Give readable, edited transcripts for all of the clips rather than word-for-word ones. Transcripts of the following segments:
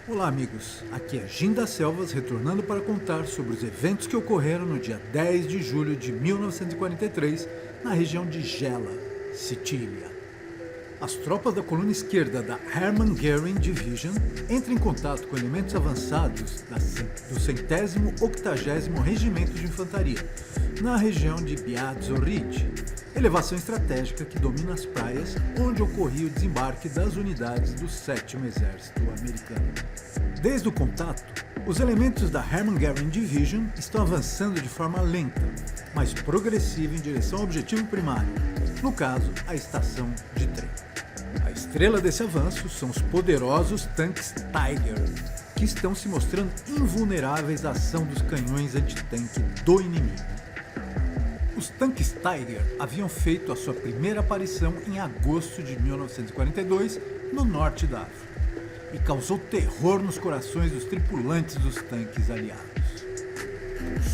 Olá amigos, aqui é Jim das Selvas retornando para contar sobre os eventos que ocorreram no dia 10 de julho de 1943 na região de Gela, Sicília. As tropas da coluna esquerda da Hermann Göring Division entram em contato com elementos avançados do 180º Regimento de Infantaria, na região de Biazzo Ridge, elevação estratégica que domina as praias onde ocorria o desembarque das unidades do 7º Exército Americano. Desde o contato, os elementos da Hermann Göring Division estão avançando de forma lenta, mas progressiva em direção ao objetivo primário, no caso, a estação de trem. A estrela desse avanço são os poderosos tanques Tiger, que estão se mostrando invulneráveis à ação dos canhões antitanque do inimigo. Os tanques Tiger haviam feito a sua primeira aparição em agosto de 1942 no norte da África e causou terror nos corações dos tripulantes dos tanques aliados.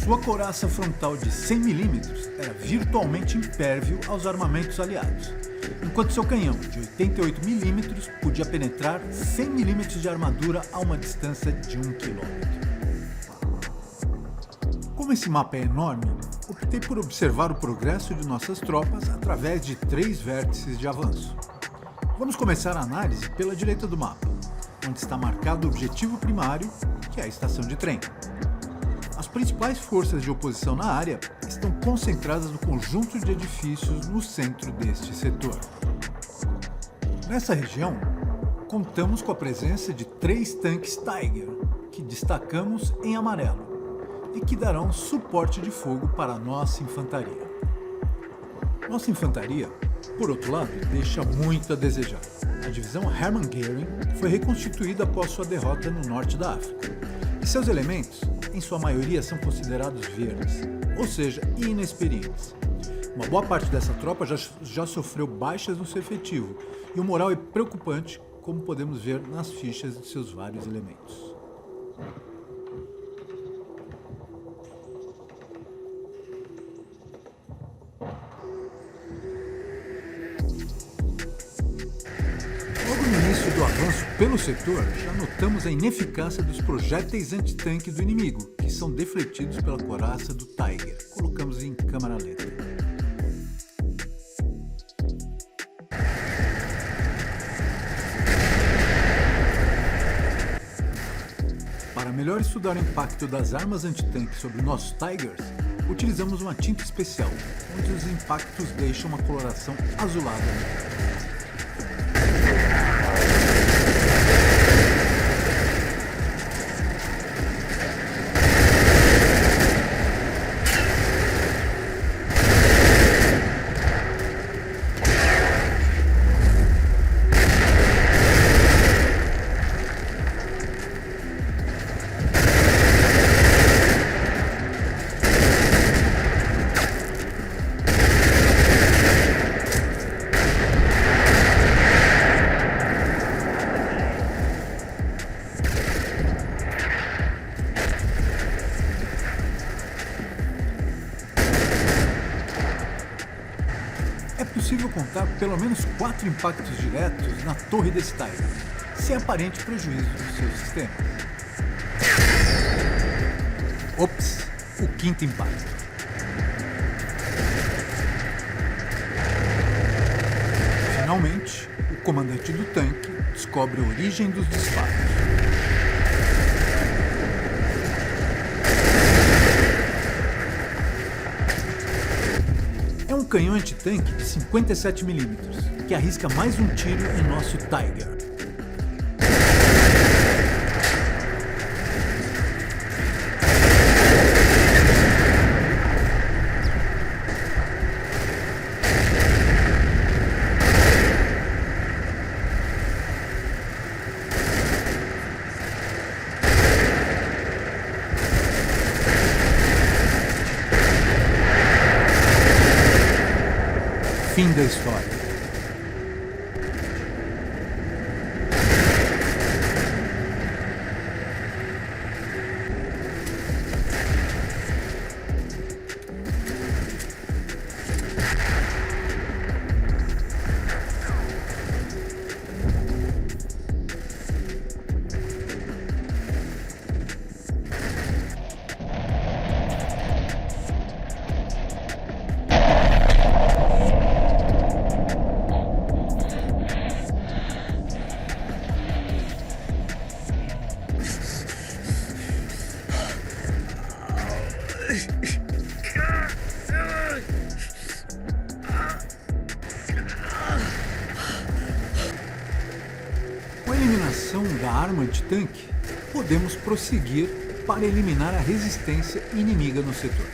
Sua couraça frontal de 100 mm era virtualmente impervio aos armamentos aliados, enquanto seu canhão de 88 mm podia penetrar 100 mm de armadura a uma distância de 1 km. Como esse mapa é enorme, optei por observar o progresso de nossas tropas através de 3 vértices de avanço. Vamos começar a análise pela direita do mapa, onde está marcado o objetivo primário, que é a estação de trem. As principais forças de oposição na área estão concentradas no conjunto de edifícios no centro deste setor. Nessa região, contamos com a presença de 3 tanques Tiger, que destacamos em amarelo, e que darão suporte de fogo para a nossa infantaria. Nossa infantaria, por outro lado, deixa muito a desejar. A divisão Hermann Göring foi reconstituída após sua derrota no norte da África, e seus elementos, em sua maioria, são considerados verdes, ou seja, inexperientes. Uma boa parte dessa tropa já sofreu baixas no seu efetivo, e o moral é preocupante, como podemos ver nas fichas de seus vários elementos. Do avanço pelo setor, já notamos a ineficácia dos projéteis antitanque do inimigo, que são defletidos pela couraça do Tiger. Colocamos em câmera lenta. Para melhor estudar o impacto das armas antitanque sobre nossos Tigers, utilizamos uma tinta especial, onde os impactos deixam uma coloração azulada. É possível contar pelo menos 4 impactos diretos na torre desse Tiger, sem aparente prejuízo do seu sistema. Ops, o 5º impacto. Finalmente, o comandante do tanque descobre a origem dos disparos. canhão antitanque de 57mm, que arrisca mais um tiro em nosso Tiger. Fim da história. Com a eliminação da arma antitanque, podemos prosseguir para eliminar a resistência inimiga no setor.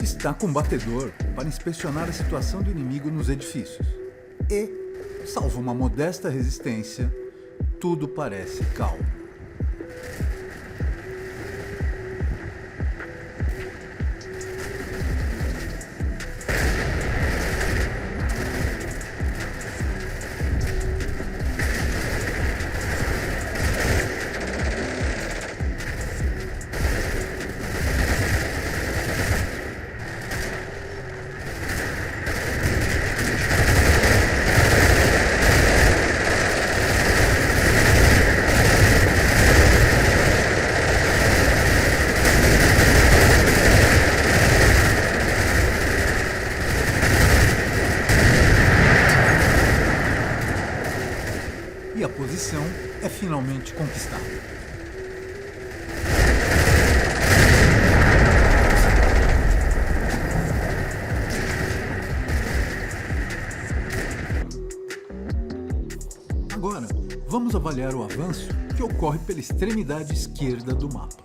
Está com o batedor para inspecionar a situação do inimigo nos edifícios. E, salvo uma modesta resistência, tudo parece calmo. E a posição é finalmente conquistada. Agora, vamos avaliar o avanço que ocorre pela extremidade esquerda do mapa.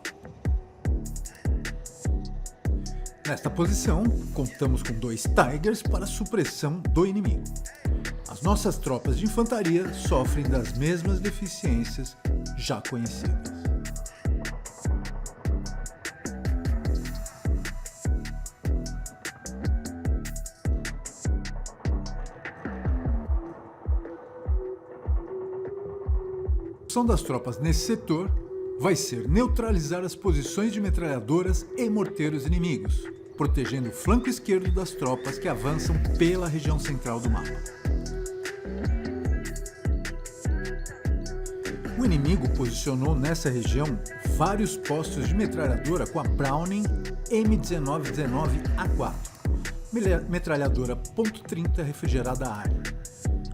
Nesta posição, contamos com 2 Tigers para supressão do inimigo. As nossas tropas de infantaria sofrem das mesmas deficiências já conhecidas. A função das tropas nesse setor vai ser neutralizar as posições de metralhadoras e morteiros inimigos, protegendo o flanco esquerdo das tropas que avançam pela região central do mapa. O inimigo posicionou nessa região vários postos de metralhadora com a Browning M1919A4, metralhadora .30 refrigerada a ar,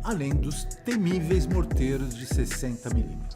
além dos temíveis morteiros de 60mm.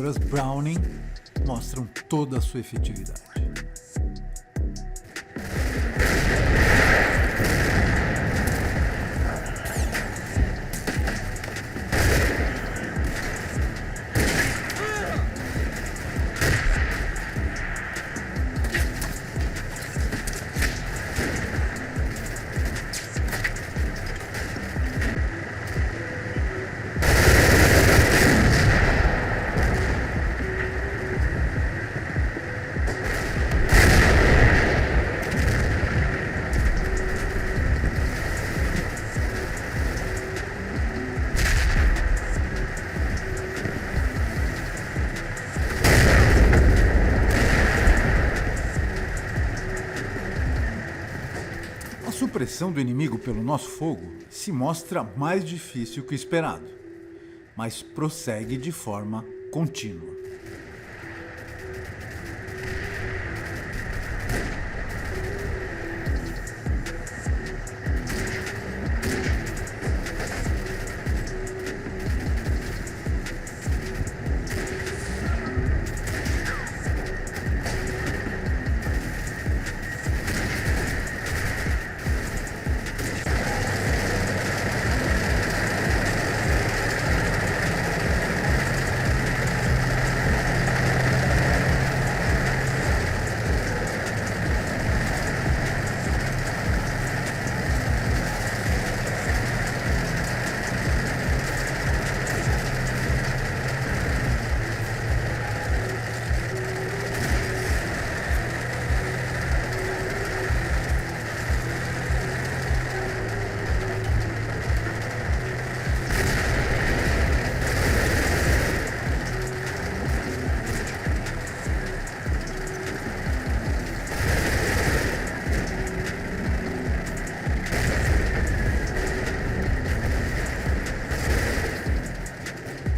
metralhadoras Browning mostram toda a sua efetividade. A supressão do inimigo pelo nosso fogo se mostra mais difícil que o esperado, mas prossegue de forma contínua.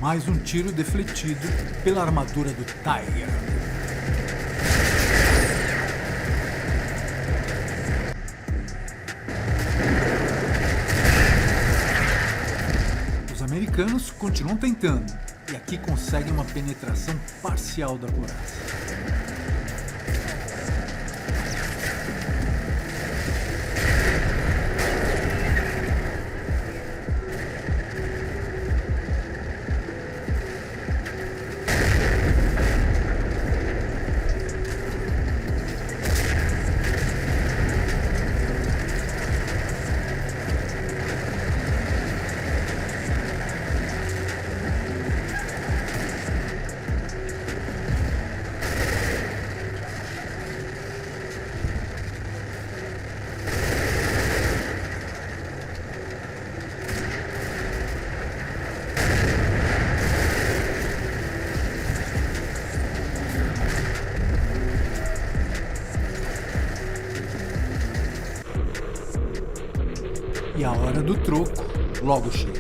Mais um tiro defletido pela armadura do Tiger. Os americanos continuam tentando, e aqui conseguem uma penetração parcial da couraça. E a hora do troco logo chega.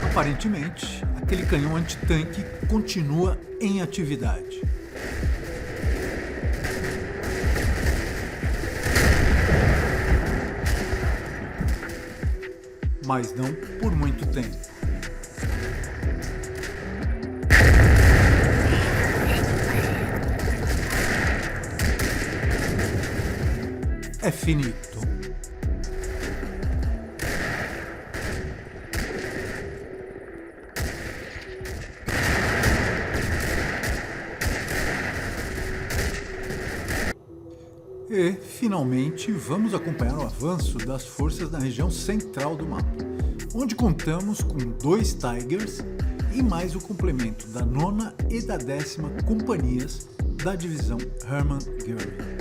Aparentemente, aquele canhão antitanque continua em atividade. Mas não por muito tempo. é finito. E, finalmente, vamos acompanhar o avanço das forças na região central do mapa, onde contamos com 2 Tigers e mais o complemento da 9ª e da 10ª companhias da divisão Hermann Göring.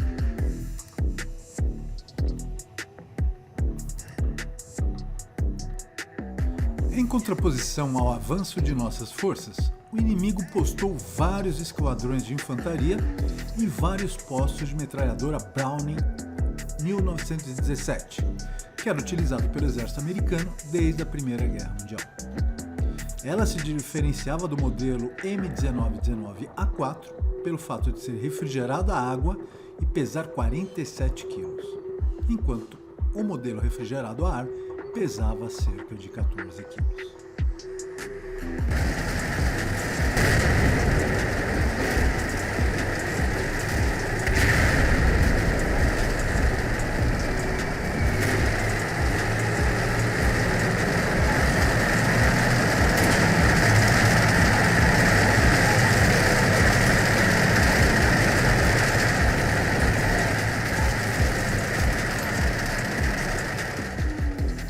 Em contraposição ao avanço de nossas forças, o inimigo postou vários esquadrões de infantaria e vários postos de metralhadora Browning 1917, que era utilizado pelo exército americano desde a Primeira Guerra Mundial. Ela se diferenciava do modelo M1919A4 pelo fato de ser refrigerada a água e pesar 47 kg, enquanto o modelo refrigerado a ar pesava cerca de 14 kg.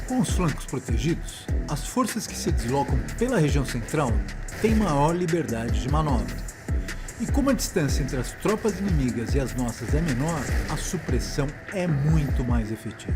Com os flancos protegidos, as forças que se deslocam pela região central têm maior liberdade de manobra. E como a distância entre as tropas inimigas e as nossas é menor, a supressão é muito mais efetiva.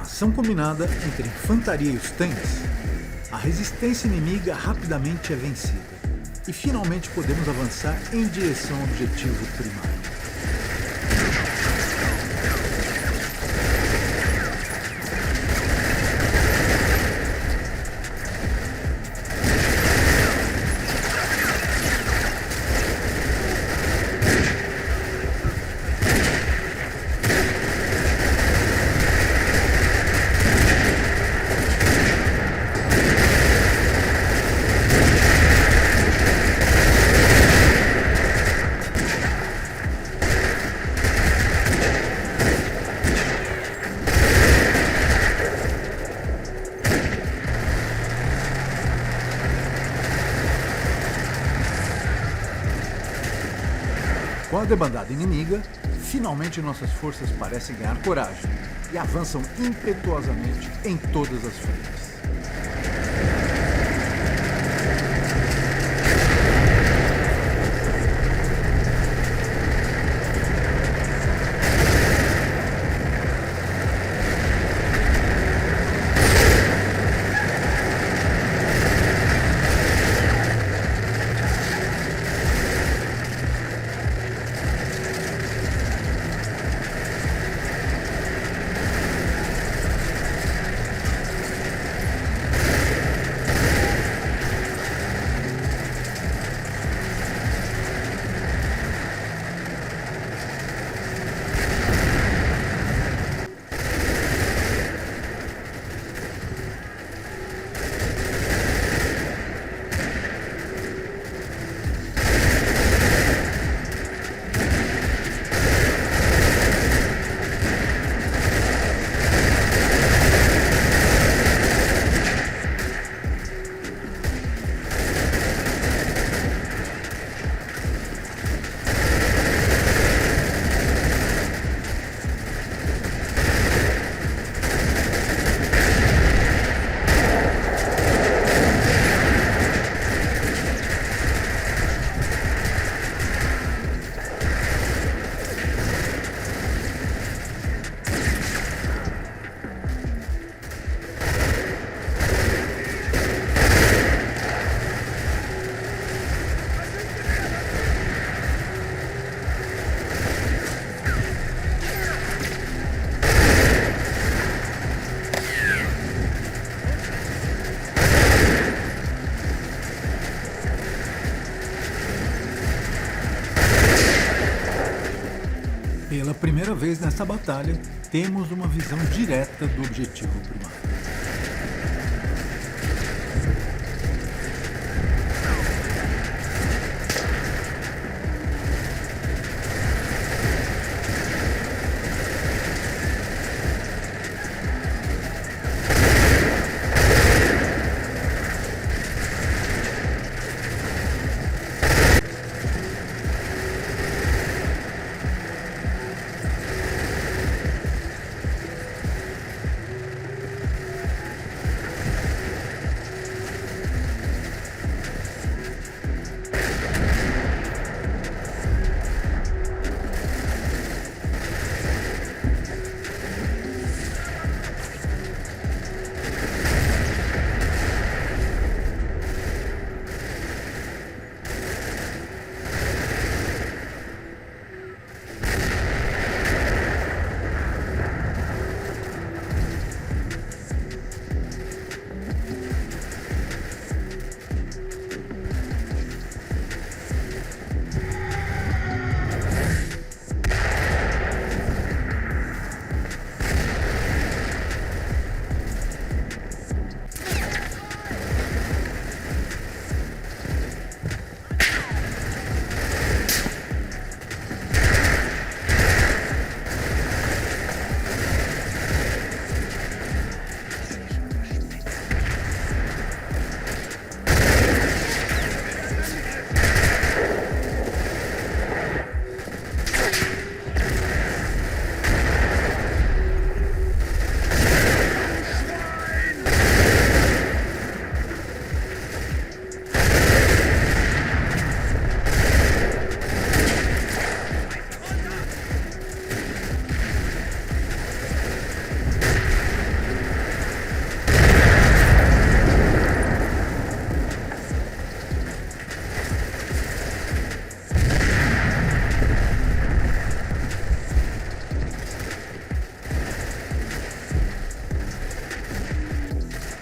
Ação combinada entre a infantaria e os tanques, a resistência inimiga rapidamente é vencida e finalmente podemos avançar em direção ao objetivo primário. Com a debandada inimiga, finalmente nossas forças parecem ganhar coragem e avançam impetuosamente em todas as frentes. primeira vez nessa batalha, temos uma visão direta do objetivo primário.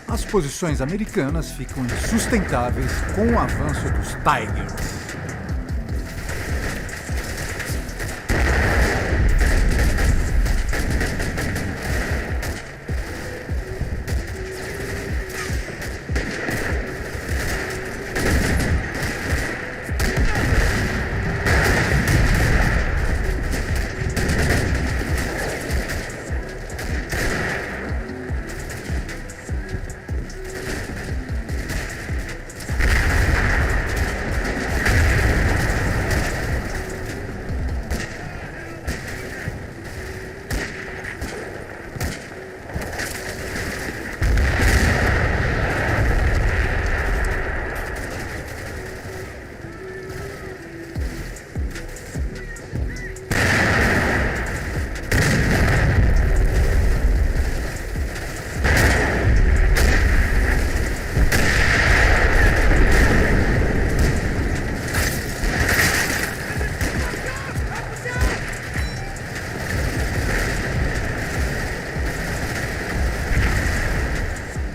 As posições americanas ficam insustentáveis com o avanço dos Tigers.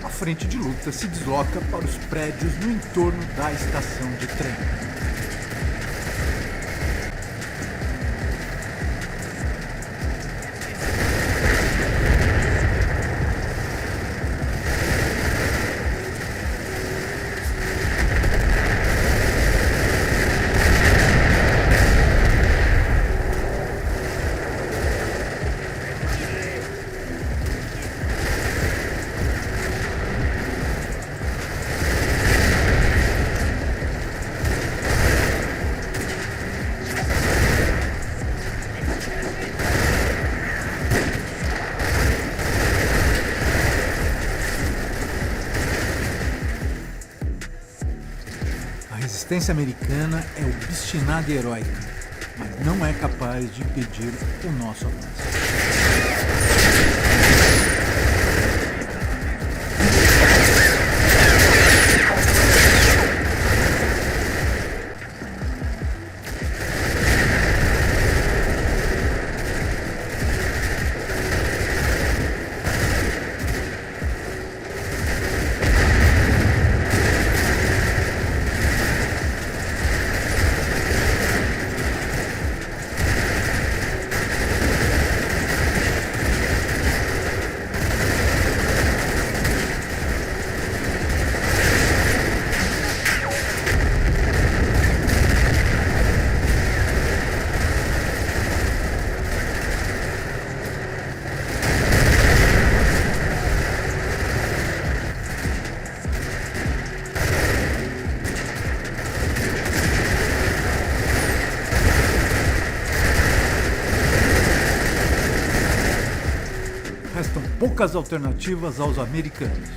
A frente de luta se desloca para os prédios no entorno da estação de trem. A resistência americana é obstinada e heróica, mas não é capaz de impedir o nosso avanço. poucas alternativas aos americanos,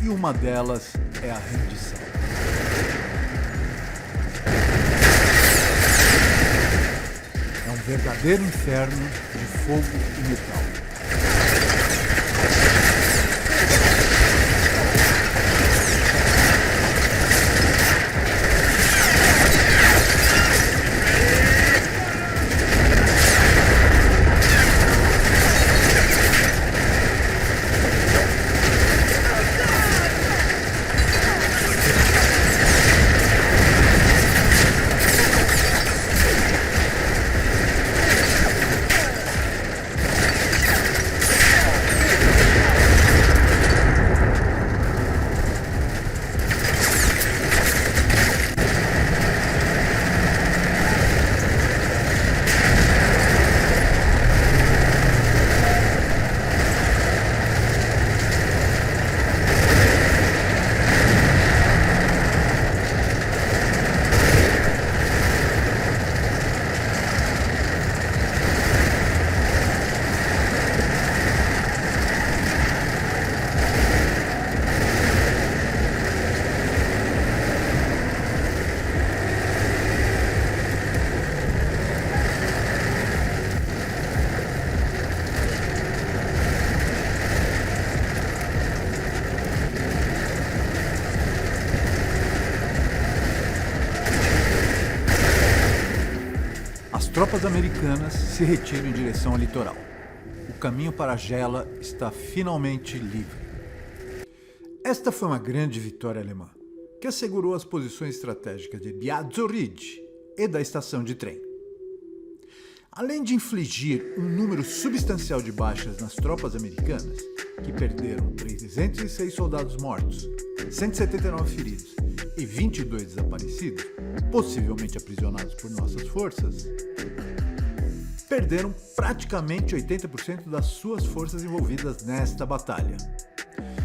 e uma delas é a rendição. É um verdadeiro inferno de fogo e metal. As tropas americanas se retiram em direção ao litoral. O caminho para Gela está finalmente livre. Esta foi uma grande vitória alemã, que assegurou as posições estratégicas de Białystok e da estação de trem. Além de infligir um número substancial de baixas nas tropas americanas, que perderam 306 soldados mortos, 179 feridos e 22 desaparecidos, possivelmente aprisionados por nossas forças, perderam praticamente 80% das suas forças envolvidas nesta batalha,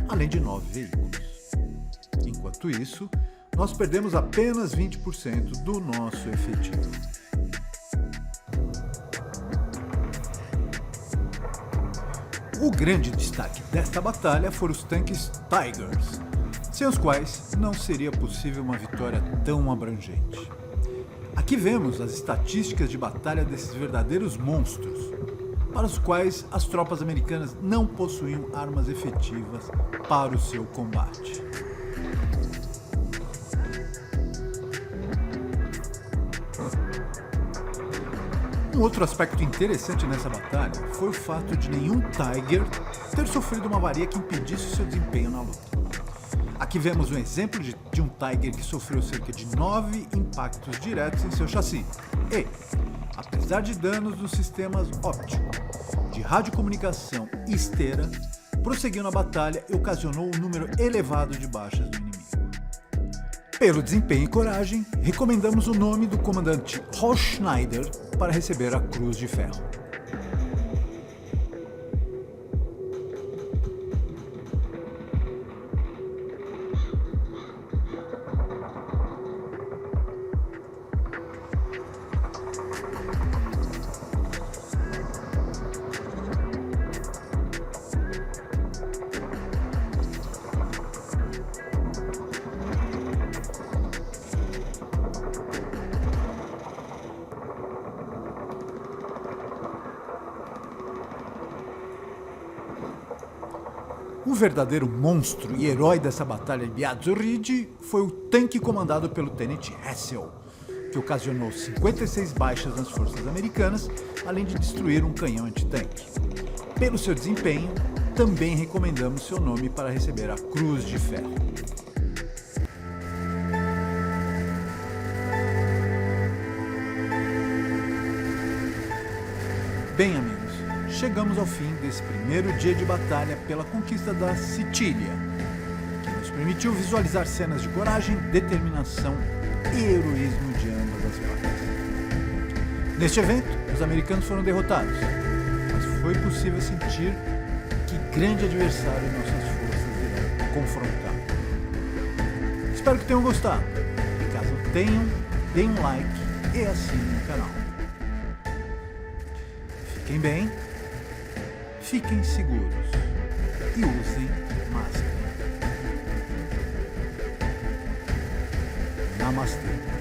além de 9 veículos. Enquanto isso, nós perdemos apenas 20% do nosso efetivo. O grande destaque desta batalha foram os tanques Tigers, sem os quais não seria possível uma vitória tão abrangente. Aqui vemos as estatísticas de batalha desses verdadeiros monstros, para os quais as tropas americanas não possuíam armas efetivas para o seu combate. Um outro aspecto interessante nessa batalha foi o fato de nenhum Tiger ter sofrido uma avaria que impedisse o seu desempenho na luta. Aqui vemos um exemplo de um Tiger que sofreu cerca de 9 impactos diretos em seu chassi e, apesar de danos nos sistemas óptico, de radiocomunicação e esteira, prosseguiu na batalha e ocasionou um número elevado de baixas do inimigo. Pelo desempenho e coragem, recomendamos o nome do comandante Horst Schneider para receber a Cruz de Ferro. O verdadeiro monstro e herói dessa batalha de Białystok foi o tanque comandado pelo tenente Hessel, que ocasionou 56 baixas nas forças americanas, além de destruir um canhão antitanque. Pelo seu desempenho, também recomendamos seu nome para receber a Cruz de Ferro. Bem, amigos, chegamos ao fim desse primeiro dia de batalha pela conquista da Sicília, que nos permitiu visualizar cenas de coragem, determinação e heroísmo de ambas as partes. Neste evento, os americanos foram derrotados, mas foi possível sentir que grande adversário nossas forças irão confrontar. Espero que tenham gostado. E caso tenham, deem um like e assinem o canal. Fiquem bem, fiquem seguros. e usem máscara. Namastê.